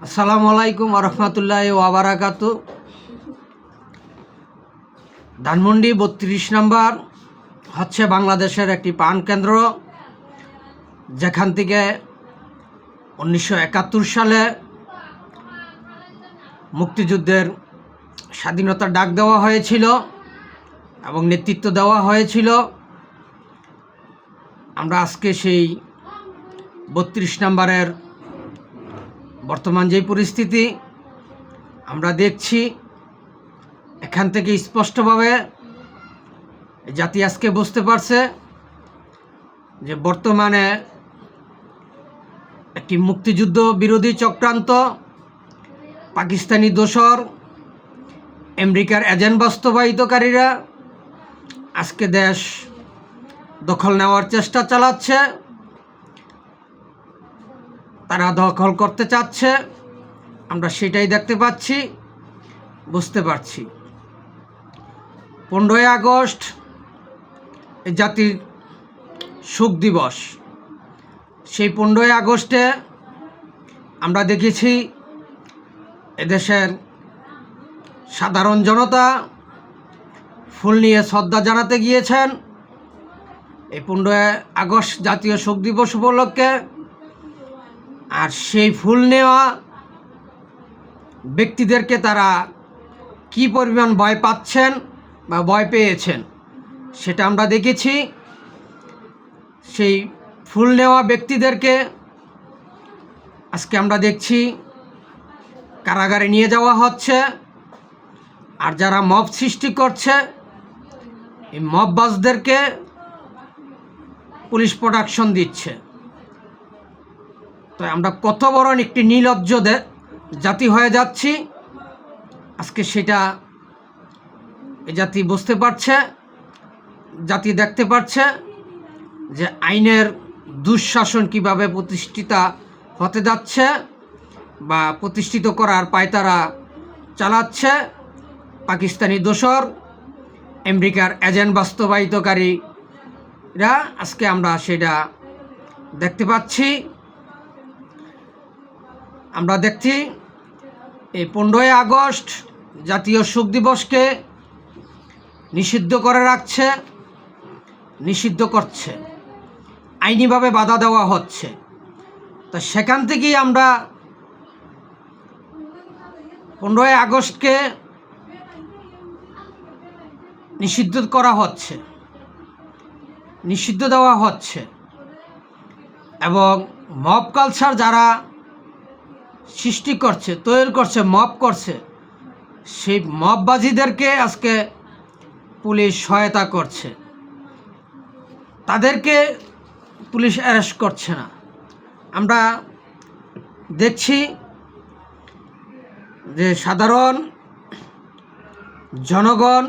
আসসালামু আলাইকুম রহমতুল্লাহি ওয়া বারাকাতু। ধানমন্ডি ৩২ নম্বর হচ্ছে বাংলাদেশের একটি প্রাণকেন্দ্র, যেখান থেকে 1971 সালে মুক্তিযুদ্ধের স্বাধীনতার ডাক দেওয়া হয়েছিল এবং নেতৃত্ব দেওয়া হয়েছিল। আমরা আজকে সেই ৩২ নম্বরের বর্তমান যে পরিস্থিতি আমরা দেখছি, এখান থেকে স্পষ্টভাবে জাতি আজকে বুঝতে পারছে যে বর্তমানে একটি মুক্তিযুদ্ধ বিরোধী চক্রান্ত, পাকিস্তানি দোসর, আমেরিকার এজেন্ট বাস্তবায়িতকারীরা আজকে দেশ দখল নেওয়ার চেষ্টা চালাচ্ছে। তারা দখল করতে চাচ্ছে, আমরা সেটাই দেখতে পাচ্ছি, বুঝতে পারছি। 15ই আগস্ট জাতির শোক দিবস। সেই 15ই আগস্টে আমরা দেখেছি এদেশের সাধারণ জনতা ফুল নিয়ে শ্রদ্ধা জানাতে গিয়েছেন। এই 15ই আগস্ট জাতীয় শোক দিবস উপলক্ষে, আর সেই ফুল নেওয়া ব্যক্তিদেরকে তারা কি পরিমাণ ভয় পাচ্ছেন বা ভয় পেয়েছেন সেটা আমরা দেখেছি। সেই ফুল নেওয়া ব্যক্তিদেরকে আজকে আমরা দেখছি কারাগারে নিয়ে যাওয়া হচ্ছে। আর যারা মব সৃষ্টি করছে, এই মববাজদেরকে পুলিশ প্রোটেকশন দিচ্ছে। তো আমরা কত বড় একটি নির্লজ্জ জাতি হয়ে যাচ্ছি, আজকে সেটা এই জাতি বুঝতে পারছে। জাতি দেখতে পারছে যে আইনের দুঃশাসন কিভাবে প্রতিষ্ঠিত হতে যাচ্ছে বা প্রতিষ্ঠিত করার পায়তারা চালাচ্ছে পাকিস্তানি দোসর, আমেরিকার এজেন্ট বাস্তবায়িতকারীরা। আজকে আমরা সেটা দেখতে পাচ্ছি। আমরা দেখছি এই 15ই আগস্ট জাতীয় শোক দিবসকে নিষিদ্ধ করে রাখছে, নিষিদ্ধ করছে, আইনিভাবে বাধা দেওয়া হচ্ছে। তো সেখান থেকেই আমরা 15ই আগস্টকে নিষিদ্ধ করা হচ্ছে, নিষিদ্ধ দেওয়া হচ্ছে। এবং মব কালচার যারা সৃষ্টি করছে, তৈরি করছে, মব করছে, সেই মববাজিদেরকে আজকে পুলিশ সহায়তা করছে। তাদেরকে পুলিশ অ্যারেস্ট করছে না। আমরা দেখছি যে সাধারণ জনগণ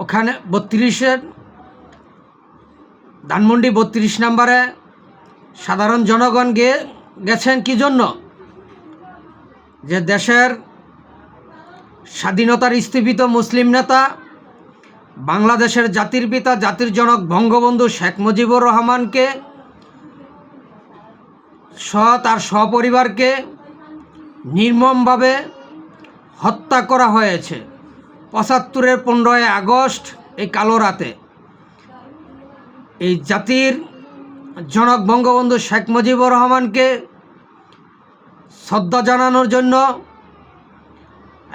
ওখানে 32-এর ধানমন্ডি 32 নম্বরে সাধারণ জনগণ গেছেন কি জন্য? যে দেশের স্বাধীনতার স্থীপিত মুসলিম নেতা, বাংলাদেশের জাতির পিতা, জাতির জনক বঙ্গবন্ধু শেখ মুজিবুর রহমানকে তার সপরিবারকে নির্মমভাবে হত্যা করা হয়েছে 75-এর 15ই আগস্ট এই কালো রাতে। এই জাতির জনক বঙ্গবন্ধু শেখ মুজিবুর রহমানকে শ্রদ্ধা জানানোর জন্য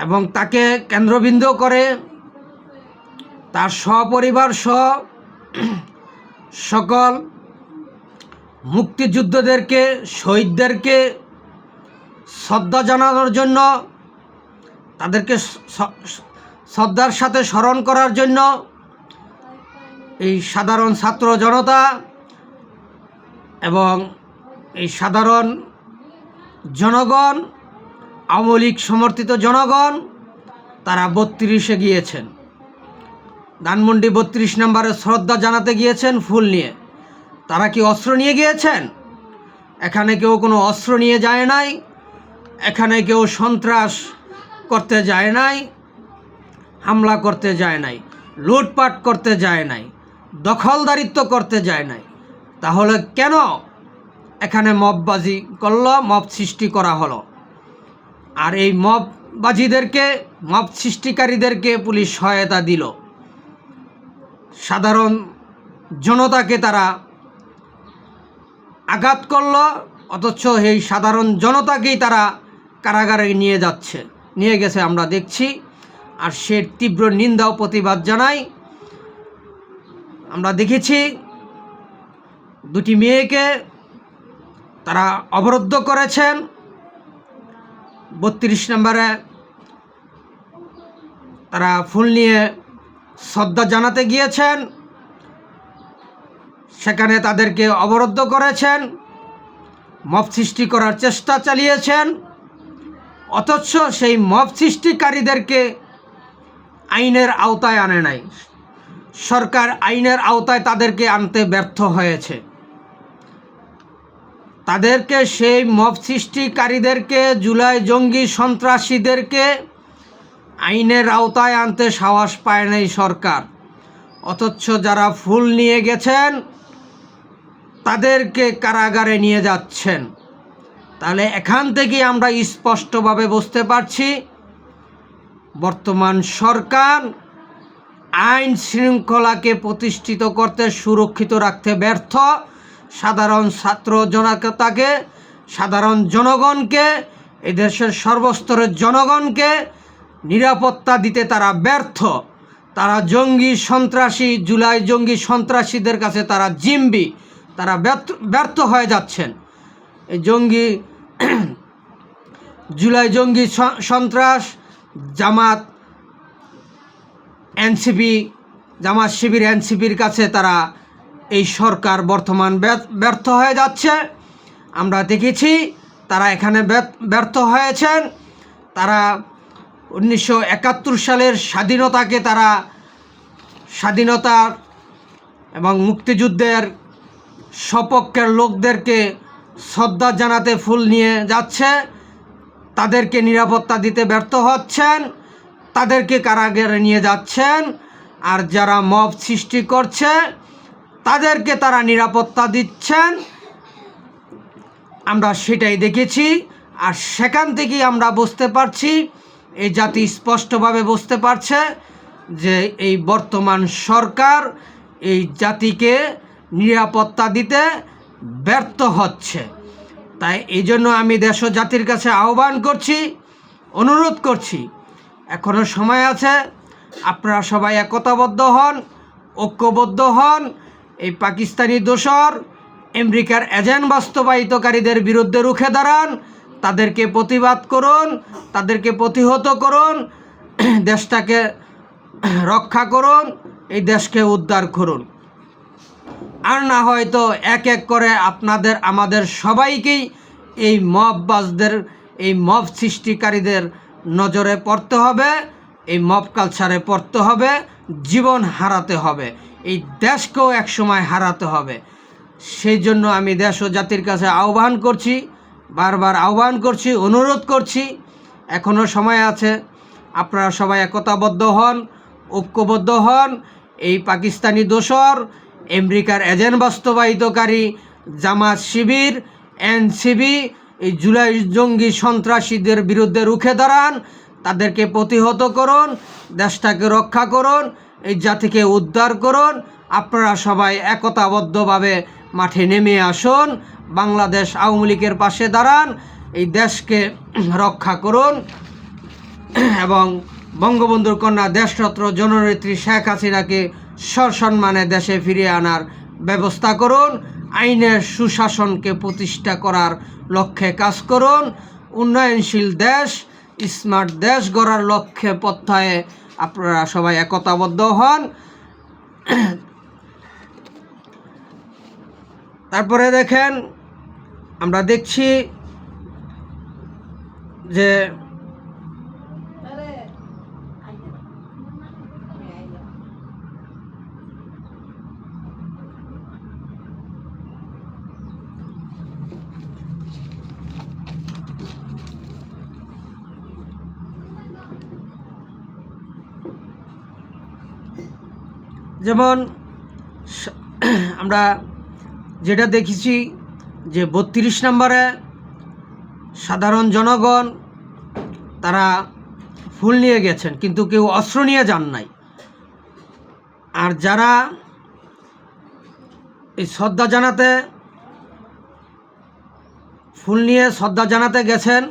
এবং তাকে কেন্দ্রবিন্দু করে তার সপরিবার সহ সকল মুক্তিযুদ্ধদেরকে, শহীদদেরকে শ্রদ্ধা জানানোর জন্য, তাদেরকে শ্রদ্ধার সাথে স্মরণ করার জন্য এই সাধারণ ছাত্র জনতা এবং এই সাধারণ জনগণ, আওয়ামী লীগ সমর্থিত জনগণ, তারা 32-এ গিয়েছেন, ধানমন্ডি 32 নম্বরে শ্রদ্ধা জানাতে গিয়েছেন ফুল নিয়ে। তারা কি অস্ত্র নিয়ে গিয়েছেন? এখানে কেউ কোনো অস্ত্র নিয়ে যায় নাই, এখানে কেউ সন্ত্রাস করতে যায় নাই, হামলা করতে যায় নাই, লুটপাট করতে যায় নাই, দখলদারিত্ব করতে যায় নাই। তাহলে কেন এখানে মববাজি করলো, মব সৃষ্টি করা হলো। আর এই মববাজিদেরকে, মব সৃষ্টিকারীদেরকে পুলিশ সহায়তা দিল। সাধারণ জনতাকে তারা আঘাত করলো, অথচ এই সাধারণ জনতাকেই তারা কারাগারে নিয়ে গেছে আমরা দেখছি। আর সে তীব্র নিন্দা ও প্রতিবাদ জানাই। আমরা দেখেছি দুটি মেয়েকে তারা অবরুদ্ধ করেছেন, 32 নম্বরে তারা ফুল নিয়ে শ্রদ্ধা জানাতে গিয়েছেন, সেখানে তাদেরকে অবরুদ্ধ করেছেন, মব সৃষ্টি করার চেষ্টা চালিয়েছেন। অথচ সেই মব সৃষ্টিকারীদেরকে আইনের আওতায় আনে নাই। সরকার আইনের আওতায় তাদেরকে আনতে ব্যর্থ হয়েছে। তাদেরকে, সেই মব সৃষ্টিকারীদেরকে, জুলাই জঙ্গি সন্ত্রাসীদেরকে আইনের আওতায় আনতে সাহস পায় নাই সরকার। অথচ যারা ফুল নিয়ে গেছেন তাদেরকে কারাগারে নিয়ে যাচ্ছেন। তাহলে এখান থেকে আমরা স্পষ্টভাবে বুঝতে পারছি বর্তমান সরকার আইন শৃঙ্খলাকে প্রতিষ্ঠিত করতে, সুরক্ষিত রাখতে ব্যর্থ। সাধারণ ছাত্র জনতাকে, সাধারণ জনগণকে, এদেশের সর্বস্তরের জনগণকে নিরাপত্তা দিতে তারা ব্যর্থ। তারা জঙ্গি সন্ত্রাসী, জুলাই জঙ্গি সন্ত্রাসীদের কাছে তারা জিম্বি, তারা ব্যর্থ হয়ে যাচ্ছেন। এই জুলাই জঙ্গি সন্ত্রাস, জামাত শিবির এনসিপির কাছে তারা, এই সরকার বর্তমান ব্যর্থ হয়ে যাচ্ছে। আমরা দেখেছি তারা এখানে ব্যর্থ হয়েছেন। তারা 1971 সালের স্বাধীনতাকে, তারা স্বাধীনতা এবং মুক্তিযুদ্ধের সপক্ষের লোকদেরকে শ্রদ্ধা জানাতে ফুল নিয়ে যাচ্ছে, তাদেরকে নিরাপত্তা দিতে ব্যর্থ হচ্ছেন, তাদেরকে কারাগারে নিয়ে যাচ্ছেন। আর যারা মব সৃষ্টি করছে তাদেরকে তারা নিরাপত্তা দিচ্ছেন। আমরা সেটাই দেখেছি। আর সেখান থেকেই আমরা বুঝতে পারছি, এই জাতি স্পষ্টভাবে বুঝতে পারছে যে এই বর্তমান সরকার এই জাতিকে নিরাপত্তা দিতে ব্যর্থ হচ্ছে। তাই এই জন্য আমি দেশ ও জাতির কাছে আহ্বান করছি, অনুরোধ করছি, এখনও সময় আছে, আপনারা সবাই একতাবদ্ধ হন, ঐক্যবদ্ধ হন। এই পাকিস্তানি দোসর, আমেরিকার এজেন্ট বাস্তবায়িতকারীদের বিরুদ্ধে রুখে দাঁড়ান, তাদেরকে প্রতিবাদ করুন, তাদেরকে প্রতিহত করুন, দেশটাকে রক্ষা করুন, এই দেশকে উদ্ধার করুন। আর না হয়তো এক এক করে আমাদের সবাইকেই এই মববাজদের, এই মব সৃষ্টিকারীদের নজরে পড়তে হবে, এই মব কালচারে পড়তে হবে, জীবন হারাতে হবে, এই দেশকেও একসময় হারাতে হবে। সেই জন্য আমি দেশ ও জাতির কাছে আহ্বান করছি, বারবার আহ্বান করছি, অনুরোধ করছি, এখনও সময় আছে, আপনারা সবাই একতাবদ্ধ হন, ঐক্যবদ্ধ হন। এই পাকিস্তানি দোসর, আমেরিকার এজেন্ট বাস্তবায়িতকারী, জামাত শিবির, এনসিপি, এই জুলাই জঙ্গি সন্ত্রাসীদের বিরুদ্ধে রুখে দাঁড়ান, তাদেরকে প্রতিহত করুন, দেশটাকে রক্ষা করুন, এই জাতিকে উদ্ধার করুন। আপনারা সবাই একতাবদ্ধভাবে মাঠে নেমে আসুন, বাংলাদেশ আওয়ামী লীগের পাশে দাঁড়ান, এই দেশকে রক্ষা করুন এবং বঙ্গবন্ধুর কন্যা দেশরত্ন জননেত্রী শেখ হাসিনাকে সসম্মানে দেশে ফিরিয়ে আনার ব্যবস্থা করুন। আইনের সুশাসনকে প্রতিষ্ঠা করার লক্ষ্যে কাজ করুন। উন্নয়নশীল দেশ, স্মার্ট দেশ গড়ার লক্ষ্যে প্রত্যয়ে আপনারা সবাই একতাবদ্ধ হন। তারপরে দেখেন, আমরা দেখছি যে যেমন আমরা যেটা দেখেছি যে 32 নম্বরে সাধারণ জনগণ তারা ফুল নিয়ে গেছেন, কিন্তু কেউ অস্ত্র নিয়ে যান নাই। আর যারা এই শ্রদ্ধা জানাতে ফুল নিয়ে শ্রদ্ধা জানাতে গেছেন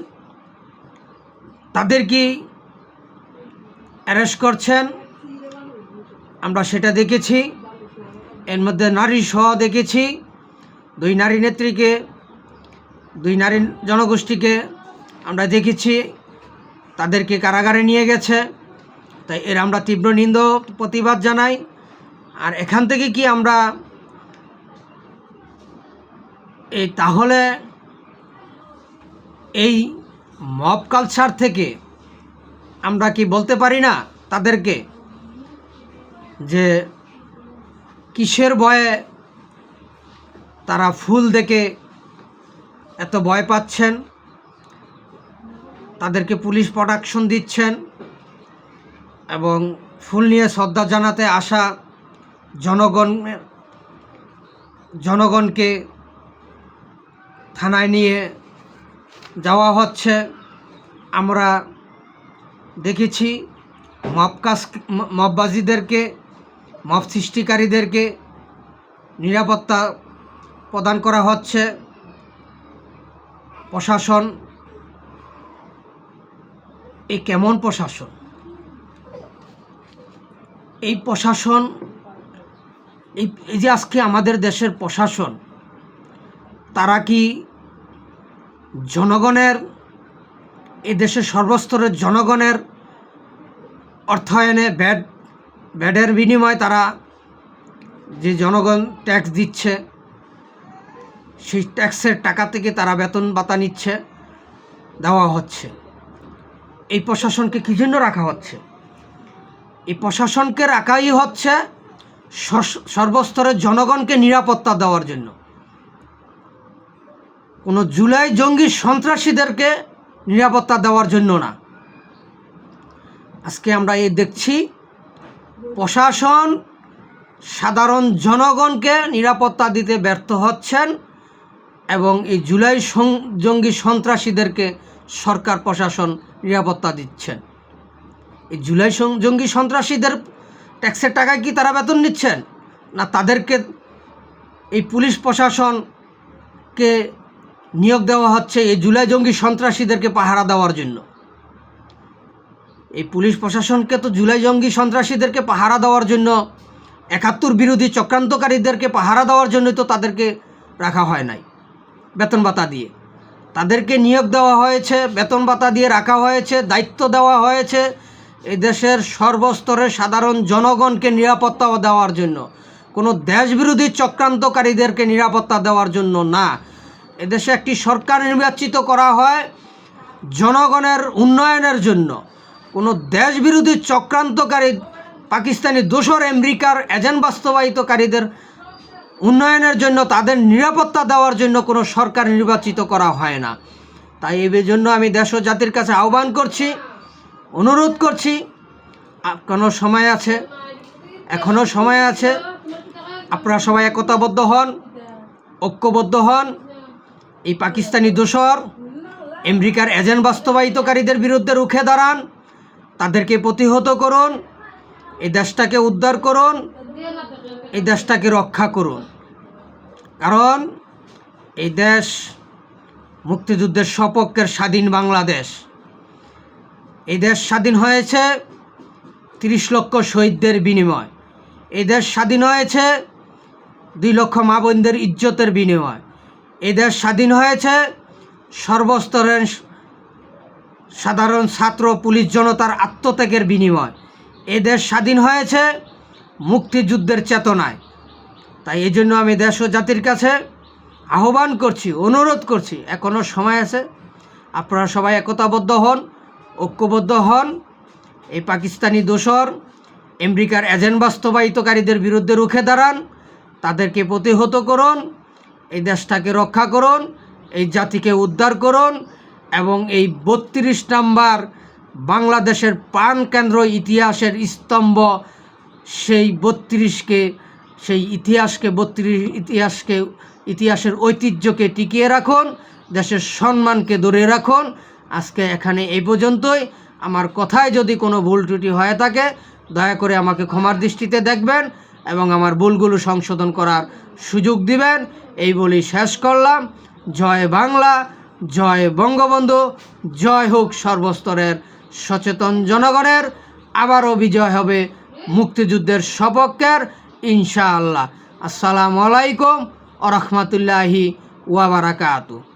তাদের কি অ্যারেস্ট করছেন, আমরা সেটা দেখেছি। এর মধ্যে নারী সহ দেখেছি, দুই নারী নেত্রীকে, দুই নারী জনগোষ্ঠীকে আমরা দেখেছি, তাদেরকে কারাগারে নিয়ে গেছে। তাই এর আমরা তীব্র নিন্দা প্রতিবাদ জানাই। আর এখান থেকে কি আমরা তাহলে এই মব কালচার থেকে আমরা কি বলতে পারি না তাদেরকে যে কিসের ভয়ে তারা ফুল দেখে এত ভয় পাচ্ছেন, তাদেরকে পুলিশ প্রোটেকশন দিচ্ছেন এবং ফুল নিয়ে শ্রদ্ধা জানাতে আসা জনগণকে থানায় নিয়ে যাওয়া হচ্ছে। আমরা দেখেছি মববাজিদেরকে, মব সৃষ্টিকারীদেরকে নিরাপত্তা প্রদান করা হচ্ছে। প্রশাসন এই কেমন প্রশাসন? এই প্রশাসন এই যে আজকে আমাদের দেশের প্রশাসন, তারা কি জনগণের, এই দেশের সর্বস্তরের জনগণের অর্থায়নে ব্যাডের বিনিময়ে তারা যে জনগণ ট্যাক্স দিচ্ছে সেই ট্যাক্সের টাকা থেকে তারা বেতন ভাতা নিচ্ছে, দেওয়া হচ্ছে। এই প্রশাসনকে কী জন্য রাখা হচ্ছে? এই প্রশাসনকে রাখাই হচ্ছে সর্বস্তরের জনগণকে নিরাপত্তা দেওয়ার জন্য, কোনো জুলাই জঙ্গি সন্ত্রাসীদেরকে নিরাপত্তা দেওয়ার জন্য না। আজকে আমরা এই দেখছি প্রশাসন সাধারণ জনগণকে নিরাপত্তা দিতে ব্যর্থ হচ্ছেন এবং এই জুলাই জঙ্গি সন্ত্রাসীদেরকে সরকার প্রশাসন নিরাপত্তা দিচ্ছেন। এই জুলাই জঙ্গি সন্ত্রাসীদের ট্যাক্সের টাকায় কি তারা বেতন নিচ্ছেন, না তাদেরকে এই পুলিশ প্রশাসনকে নিয়োগ দেওয়া হচ্ছে এই জুলাই জঙ্গি সন্ত্রাসীদেরকে পাহারা দেওয়ার জন্য? এই পুলিশ প্রশাসনকে তো জুলাই জঙ্গি সন্ত্রাসীদেরকে পাহারা দেওয়ার জন্য, ৭১ বিরোধী চক্রান্তকারীদেরকে পাহারা দেওয়ার জন্য তো তাদেরকে রাখা হয় নাই বেতন ভাতা দিয়ে। তাদেরকে নিয়োগ দেওয়া হয়েছে, বেতন ভাতা দিয়ে রাখা হয়েছে, দায়িত্ব দেওয়া হয়েছে এই দেশের সর্বস্তরের সাধারণ জনগণকে নিরাপত্তা দেওয়ার জন্য, কোনো দেশবিরোধী চক্রান্তকারীদেরকে নিরাপত্তা দেওয়ার জন্য না। এদেশে একটি সরকার নির্বাচিত করা হয় জনগণের উন্নয়নের জন্য। কোনো দেশবিরোধী চক্রান্তকারী, পাকিস্তানি দোসর, আমেরিকার এজেন্ট বাস্তবায়িতকারীদের উন্নয়নের জন্য, তাদের নিরাপত্তা দেওয়ার জন্য কোনো সরকার নির্বাচিত করা হয় না। তাই এই জন্য আমি দেশ ও জাতির কাছে আহ্বান করছি, অনুরোধ করছি, এখনও সময় আছে, এখনও সময় আছে, আপনারা সবাই একতাবদ্ধ হন, ঐক্যবদ্ধ হন। এই পাকিস্তানি দোসর, আমেরিকার এজেন্ট বাস্তবায়িতকারীদের বিরুদ্ধে রুখে দাঁড়ান, তাদেরকে প্রতিহত করুন, এই দেশটাকে উদ্ধার করুন, এই দেশটাকে রক্ষা করুন। কারণ এই দেশ মুক্তিযুদ্ধের সপক্ষের স্বাধীন বাংলাদেশ। এই দেশ স্বাধীন হয়েছে ৩০ লক্ষ শহীদদের বিনিময়। এই দেশ স্বাধীন হয়েছে ২ লক্ষ মা বোনদের ইজ্জতের বিনিময়। এই দেশ স্বাধীন হয়েছে সর্বস্তরের সাধারণ ছাত্র, পুলিশ, জনতার আত্মত্যাগের বিনিময়। এই দেশ স্বাধীন হয়েছে মুক্তিযুদ্ধের চেতনায়। তাই এই জন্য আমি দেশ ও জাতির কাছে আহ্বান করছি, অনুরোধ করছি, এখনও সময় আছে, আপনারা সবাই একতাবদ্ধ হন, ঐক্যবদ্ধ হন। এই পাকিস্তানি দোসর, আমেরিকার এজেন্ট বাস্তবায়িতকারীদের বিরুদ্ধে রুখে দাঁড়ান, তাদেরকে প্রতিহত করুন, এই দেশটাকে রক্ষা করুন, এই জাতিকে উদ্ধার করুন এবং এই ৩২ নম্বর বাংলাদেশের প্রাণকেন্দ্র, ইতিহাসের স্তম্ভ, সেই ৩২কে, সেই ইতিহাসকে ইতিহাসের ঐতিহ্যকে টিকিয়ে রাখুন, দেশের সম্মানকে ধরে রাখুন। আজকে এখানে এই পর্যন্তই। আমার কথায় যদি কোনো ভুল ত্রুটি হয়ে থাকে দয়া করে আমাকে ক্ষমার দৃষ্টিতে দেখবেন এবং আমার ভুলগুলো সংশোধন করার সুযোগ দিবেন। এই বলি শেষ করলাম। জয় বাংলা, জয় বঙ্গবন্ধু, জয় হোক সর্বস্তরের সচেতন জনগণের। আবারও বিজয় হবে মুক্তিযুদ্ধের সপক্ষের, ইনশাআল্লাহ। আসসালামু আলাইকুম ওয়া রাহমাতুল্লাহি ওয়া বারাকাতুহু।